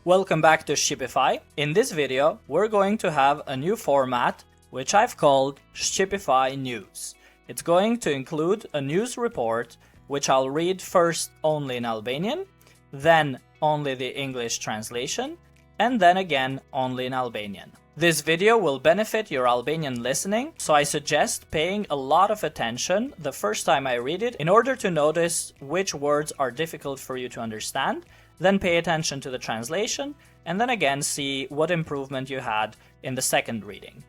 Welcome back to Shqipify. In this video, we're going to have a new format which I've called Shqipify News. It's going to include a news report which I'll read first only in Albanian, then only the English translation, and then again only in Albanian. This video will benefit your Albanian listening, so I suggest paying a lot of attention the first time I read it in order to notice which words are difficult for you to understand, then pay attention to the translation, and then again see what improvement you had in the second reading.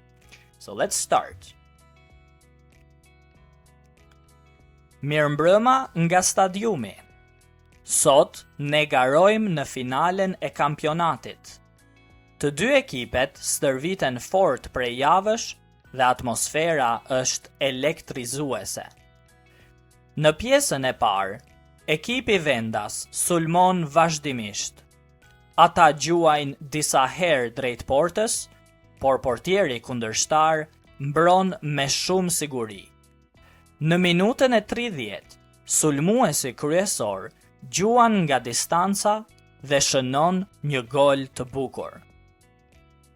So let's start. Mirëmbrëma nga stadiumi. Sot ne garojmë në finalen e kampionatit. Të dy ekipet stërviten fort prej javësh dhe atmosfera është elektrizuese. Në pjesën e parë, ekipi vendas sulmon vazhdimisht. Ata gjuajnë disa herë drejt portës, por portieri kundërshtar mbron me shumë siguri. Në minutën e 30, sulmuesi kryesor gjuan nga distanca dhe shënon një gol të bukur.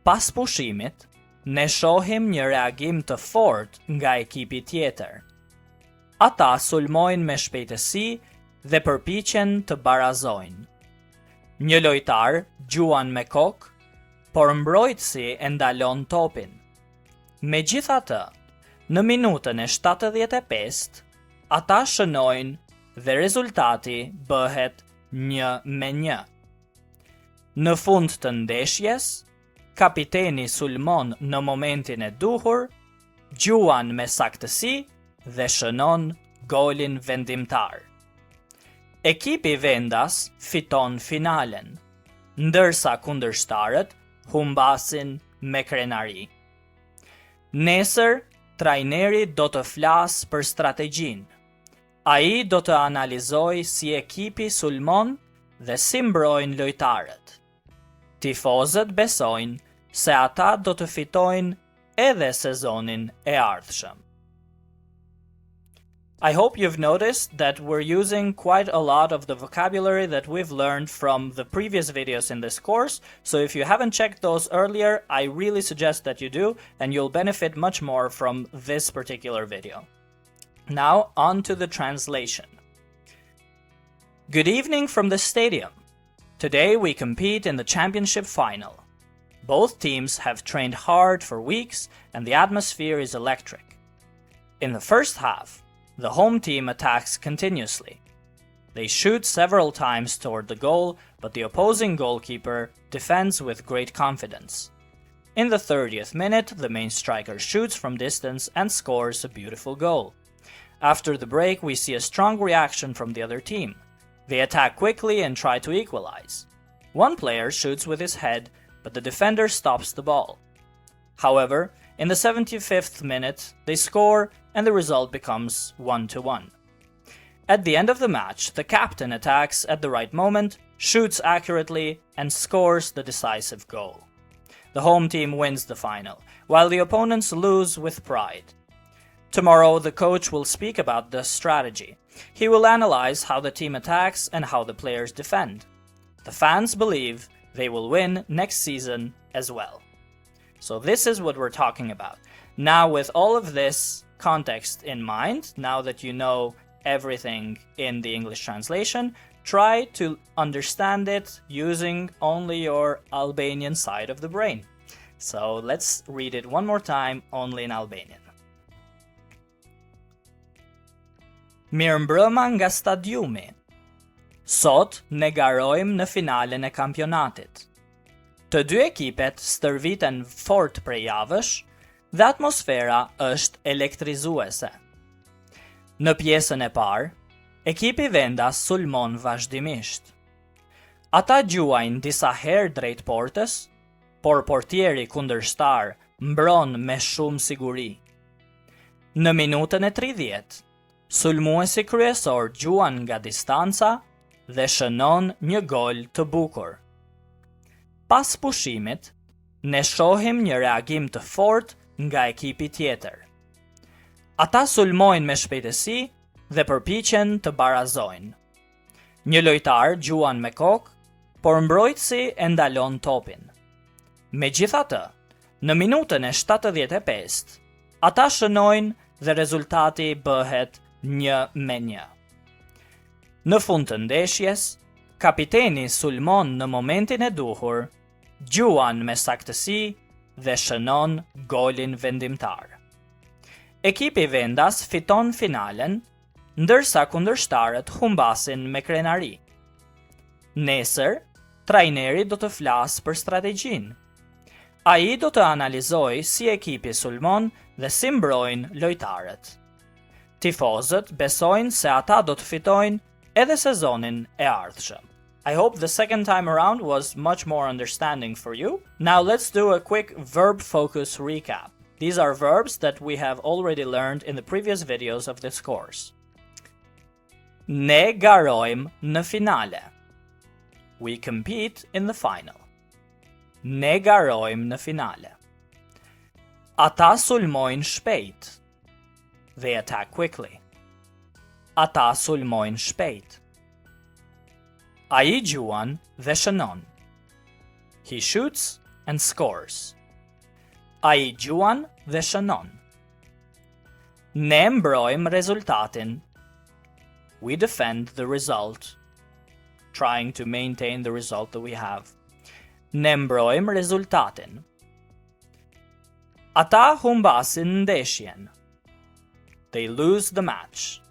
Pas pushimit, ne shohim një reagim të fortë nga ekipi tjetër. Ata sulmojnë me shpejtësi dhe përpiqen të barazojnë. Një lojtar gjuan me kokë, por mbrojtësi e ndalon topin. Megjithatë, në minutën e 75, ata shënojnë dhe rezultati bëhet 1-1. Në fund të ndeshjes, kapiteni sulmon në momentin e duhur, gjuan me saktësi dhe shënon golin vendimtar. Ekipi vendas fiton finalen, ndërsa kundërshtarët humbasin me krenari. Nesër, trajneri do të flasë për strategjinë. Ai do të analizojë si ekipi sulmon dhe si mbrojnë lojtarët. Tifozët besojnë se ata do të fitojnë edhe sezonin e ardhshëm. I hope you've noticed that we're using quite a lot of the vocabulary that we've learned from the previous videos in this course, so if you haven't checked those earlier, I really suggest that you do, and you'll benefit much more from this particular video. Now, on to the translation. Good evening from the stadium. Today we compete in the championship final. Both teams have trained hard for weeks, and the atmosphere is electric. In the first half, the home team attacks continuously. They shoot several times toward the goal, but the opposing goalkeeper defends with great confidence. In the 30th minute, the main striker shoots from distance and scores a beautiful goal. After the break, we see a strong reaction from the other team. They attack quickly and try to equalize. One player shoots with his head, but the defender stops the ball. However, in the 75th minute, they score and the result becomes 1-1. At the end of the match, the captain attacks at the right moment, shoots accurately, and scores the decisive goal. The home team wins the final, while the opponents lose with pride. Tomorrow, the coach will speak about the strategy. He will analyze how the team attacks and how the players defend. The fans believe they will win next season as well. So this is what we're talking about. Now, with all of this context in mind, now that you know everything in the English translation, try to understand it using only your Albanian side of the brain. So let's read it one more time, only in Albanian. Mirëmbrëma nga stadiumi. Sot ne garojmë në finalen e kampionatit. Të dy ekipet stërviten fort prej javësh dhe atmosfera është elektrizuese. Në pjesën e parë, ekipi vendas sulmon vazhdimisht. Ata gjuajnë disa herë drejt portës, por portieri kundërshtar mbron me shumë siguri. Në minutën e 30, sulmuesi kryesor gjuan nga distanca dhe shënon një gol të bukur. Pas pushimit, ne shohim një reagim të fortë nga ekipi tjetër. Ata sulmojnë me shpejtësi dhe përpiqen të barazojnë. Një lojtar gjuan me kokë, por mbrojtësi e ndalon topin. Megjithatë, në minutën e 75, ata shënojnë dhe rezultati bëhet 1-1. Në fund të ndeshjes, kapiteni sulmon në momentin e duhur, gjuan me saktësi dhe shënon golin vendimtar. Ekipi vendas fiton finalen, ndërsa kundërshtarët humbasin me krenari. Nesër, trajneri do të flasë për strategjinë. Ai do të analizojë si ekipi sulmon dhe si mbrojnë lojtarët. Tifozët besojnë se ata do të fitojnë edhe sezonin e ardhshëm. I hope the second time around was much more understanding for you. Now let's do a quick verb focus recap. These are verbs that we have already learned in the previous videos of this course. Ne garojmë në finale. We compete in the final. Ne garojmë në finale. Ata sulmojnë shpejt. They attack quickly. Ata sulmojnë shpejt. Ai gjuan dhe shënon. He shoots and scores. Ai gjuan dhe shënon. Ne mbrojmë rezultatin. We defend the result, trying to maintain the result that we have. Ne mbrojmë rezultatin. Ata humbasin ndeshjen. They lose the match.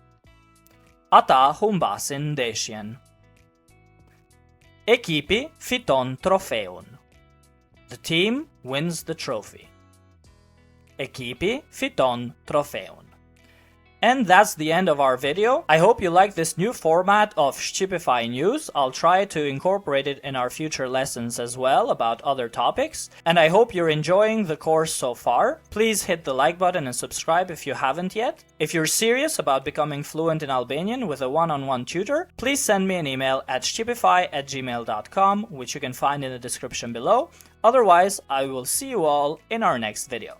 Ata humbasin ndeshjen. Ekipi fiton trofeun. The team wins the trophy. Ekipi fiton trofeun. And that's the end of our video. I hope you like this new format of Shqipify news. I'll try to incorporate it in our future lessons as well about other topics. And I hope you're enjoying the course so far. Please hit the like button and subscribe if you haven't yet. If you're serious about becoming fluent in Albanian with a one-on-one tutor, please send me an email at shqipify@gmail.com, which you can find in the description below. Otherwise, I will see you all in our next video.